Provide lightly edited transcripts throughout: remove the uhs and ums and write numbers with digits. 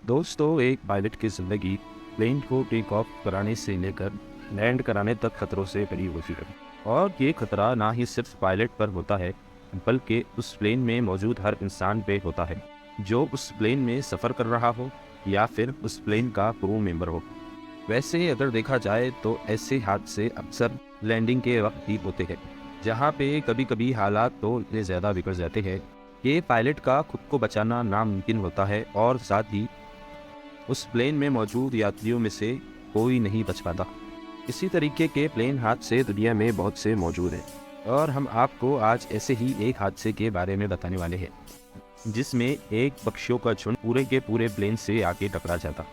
दोस्तों, एक पायलट की ज़िंदगी प्लेन को टेक ऑफ कराने से लेकर लैंड कराने तक खतरों से भरी होती है। और ये खतरा ना ही सिर्फ पायलट पर होता है, बल्कि उस प्लेन में मौजूद हर इंसान पे होता है, जो उस प्लेन में सफ़र कर रहा हो या फिर उस प्लेन का क्रू मेंबर हो। वैसे अगर देखा जाए तो ऐसे हादसे अक्सर लैंडिंग के वक्त ही होते हैं, जहाँ पे कभी कभी हालात तो इतने ज़्यादा बिगड़ जाते हैं कि पायलट का खुद को बचाना नामुमकिन होता है और साथ ही उस प्लेन में मौजूद यात्रियों में से कोई नहीं बच पाता। इसी तरीके के प्लेन हादसे दुनिया में बहुत से मौजूद हैं और हम आपको आज ऐसे ही एक हादसे के बारे में बताने वाले हैं, जिसमें एक पक्षियों का झुंड पूरे के पूरे प्लेन से आके टकरा जाता।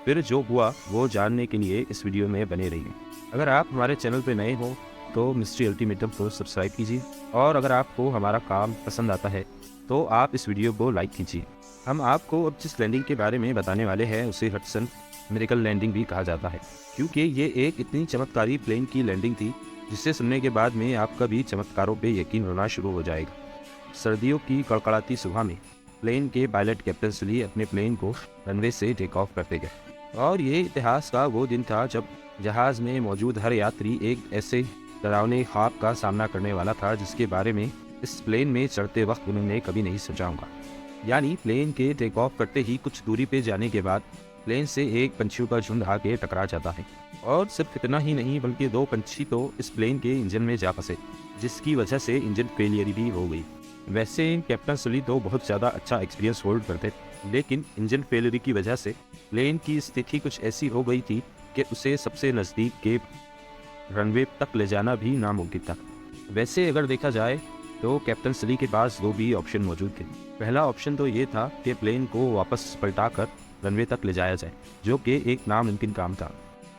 फिर जो हुआ वो जानने के लिए इस वीडियो में बने रहिए। अगर आप हमारे चैनल पर नए हो तो मिस्ट्री अल्टीमेटम को सब्सक्राइब कीजिए, और अगर आपको हमारा काम पसंद आता है तो आप इस वीडियो को लाइक कीजिए। हम आपको अब जिस लैंडिंग के बारे में बताने वाले हैं उसे हडसन मिरेकल लैंडिंग भी कहा जाता है, क्योंकि ये एक इतनी चमत्कारी प्लेन की लैंडिंग थी जिसे सुनने के बाद में आपका भी चमत्कारों पे यकीन होना शुरू हो जाएगा। सर्दियों की कड़कड़ाती सुबह में प्लेन के पायलट कैप्टन सुली अपने प्लेन को रनवे से टेक ऑफ करते गए, और ये इतिहास का वो दिन था जब जहाज़ में मौजूद हर यात्री एक ऐसे डरावने ख्वाब का सामना करने वाला था जिसके बारे में इस प्लेन में चढ़ते वक्त उन्होंने कभी नहीं सोचा होगा। यानी प्लेन के टेक ऑफ करते ही कुछ दूरी पे जाने के बाद प्लेन से एक पंछियों का झुंड आके टकरा जाता है, और सिर्फ इतना ही नहीं बल्कि दो पंछी तो इस प्लेन के इंजन में जा फंसे, जिसकी वजह से इंजन फेलियर भी हो गई। वैसे कैप्टन सुली तो बहुत ज़्यादा अच्छा एक्सपीरियंस होल्ड करते, लेकिन इंजन फेलियर की वजह से प्लेन की स्थिति कुछ ऐसी हो गई थी कि उसे सबसे नज़दीक के रनवे तक ले जाना भी नामुमकिन था। वैसे अगर देखा जाए तो कैप्टन सुली के पास दो भी ऑप्शन मौजूद थे। पहला ऑप्शन तो ये था कि प्लेन को वापस पलटाकर रनवे तक ले जाया जाए, जो कि एक नामुमकिन काम था।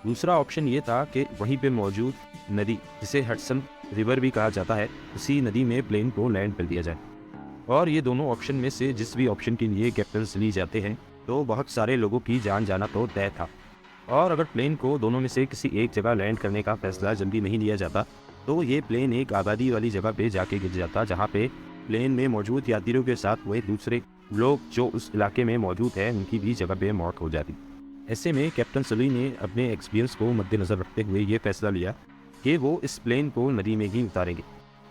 दूसरा ऑप्शन ये था कि वहीं पे मौजूद नदी, जिसे हडसन रिवर भी कहा जाता है, उसी नदी में प्लेन को लैंड कर दिया जाए। और ये दोनों ऑप्शन में से जिस भी ऑप्शन के लिए कैप्टन सुली जाते हैं तो बहुत सारे लोगों की जान जाना तो तय था। और अगर प्लेन को दोनों में से किसी एक जगह लैंड करने का फैसला जल्दी नहीं लिया जाता तो ये प्लेन एक आबादी वाली जगह पे जाके गिर जाता, जहाँ पे प्लेन में मौजूद यात्रियों के साथ हुए दूसरे लोग जो उस इलाके में मौजूद हैं उनकी भी जगह पे मौत हो जाती। ऐसे में कैप्टन सुली ने अपने एक्सपीरियंस को मद्देनज़र रखते हुए ये फैसला लिया कि वो इस प्लेन को नदी में ही उतारेंगे।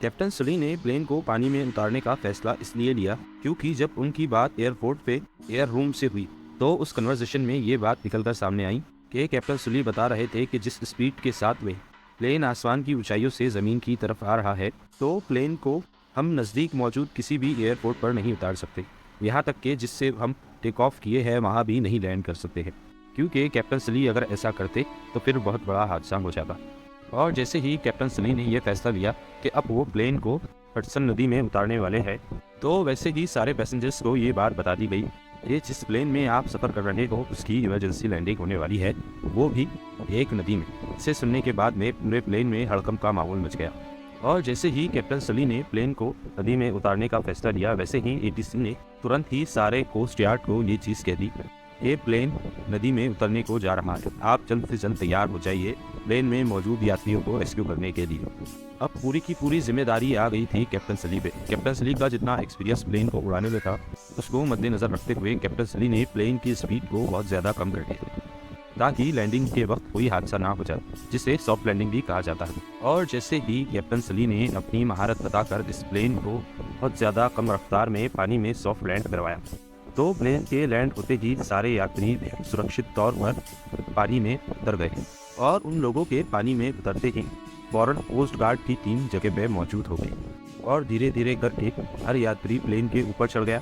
कैप्टन सुली ने प्लेन को पानी में उतारने का फैसला इसलिए लिया क्योंकि जब उनकी बात एयरपोर्ट पे एयर रूम से हुई तो उस कन्वर्सेशन में ये बात निकलकर सामने आई कि कैप्टन सुली बता रहे थे कि जिस स्पीड के साथ वे प्लेन आसमान की ऊंचाइयों से ज़मीन की तरफ आ रहा है तो प्लेन को हम नज़दीक मौजूद किसी भी एयरपोर्ट पर नहीं उतार सकते, यहाँ तक कि जिससे हम टेक ऑफ किए हैं वहाँ भी नहीं लैंड कर सकते हैं, क्योंकि कैप्टन सुली अगर ऐसा करते तो फिर बहुत बड़ा हादसा हो जाता। और जैसे ही कैप्टन सुली ने यह फैसला लिया कि अब वो प्लेन को हडसन नदी में उतारने वाले हैं, तो वैसे ही सारे पैसेंजर्स को ये बात बता दी गई कि जिस प्लेन में आप सफ़र कर रहे हो उसकी इमरजेंसी लैंडिंग होने वाली है, वो भी एक नदी में। इसे सुनने के बाद में पूरे प्लेन में हड़कंप का माहौल मच गया, और जैसे ही कैप्टन सुली ने प्लेन को नदी में उतारने का फैसला लिया वैसे ही एटीसी ने तुरंत ही सारे कोस्ट यार्ड को ये चीज़ कह दी, ये प्लेन नदी में उतरने को जा रहा है, आप जल्द से जल्द तैयार हो जाइए प्लेन में मौजूद यात्रियों को रेस्क्यू करने के लिए। अब पूरी की पूरी जिम्मेदारी आ गई थी कैप्टन सुली पे। कैप्टन सुली का जितना एक्सपीरियंस प्लेन को उड़ाने में था उसको मद्देनज़र रखते हुए कैप्टन सुली ने प्लेन की स्पीड को बहुत ज़्यादा कम कर दिया ताकि लैंडिंग के वक्त कोई हादसा ना हो जाए, जिसे सॉफ्ट लैंडिंग भी कहा जाता है। और जैसे ही कैप्टन सुली ने अपनी महारत बताकर इस प्लेन को बहुत ज़्यादा कम रफ्तार में पानी में सॉफ्ट लैंड करवाया तो प्लेन के लैंड होते ही सारे यात्री सुरक्षित तौर पर पानी में उतर गए, और उन लोगों के पानी में उतरते ही फौरन कोस्ट गार्ड की टीम जगह पे मौजूद हो गई, और धीरे धीरे करके हर यात्री प्लेन के ऊपर चढ़ गया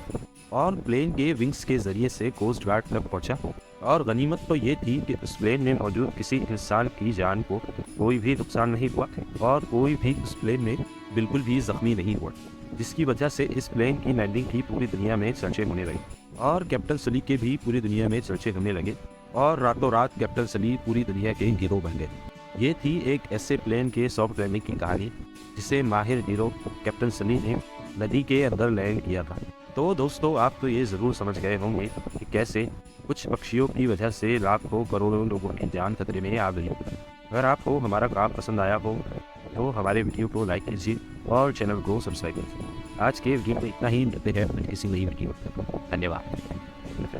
और प्लेन के विंग्स के ज़रिए से कोस्ट गार्ड तक पहुंचा। और गनीमत तो ये थी कि उस प्लेन में मौजूद किसी इंसान की जान को कोई भी नुकसान नहीं हुआ और कोई भी उस प्लेन में बिल्कुल भी ज़ख्मी नहीं हुआ, जिसकी वजह से इस प्लेन की लैंडिंग की पूरी दुनिया में चर्चे होने लगे, और कैप्टन सुली के भी पूरी दुनिया में चर्चे होने लगे, और रातों रात कैप्टन सुली पूरी दुनिया के हीरो बन गए। ये थी एक ऐसे प्लेन के सॉफ्ट लैंडिंग की कहानी जिसे माहिर हीरो कैप्टन सुली ने नदी के अंदर लैंड किया था। तो दोस्तों, आप तो ये ज़रूर समझ गए होंगे कि कैसे कुछ पक्षियों की वजह से लाखों करोड़ों लोगों की जान खतरे में आ गई। अगर आपको हमारा काम पसंद आया हो तो हमारे वीडियो को लाइक कीजिए और चैनल को सब्सक्राइब कीजिए। आज के वीडियो में इतना ही, मिलते हैं किसी नई वीडियो। धन्यवाद।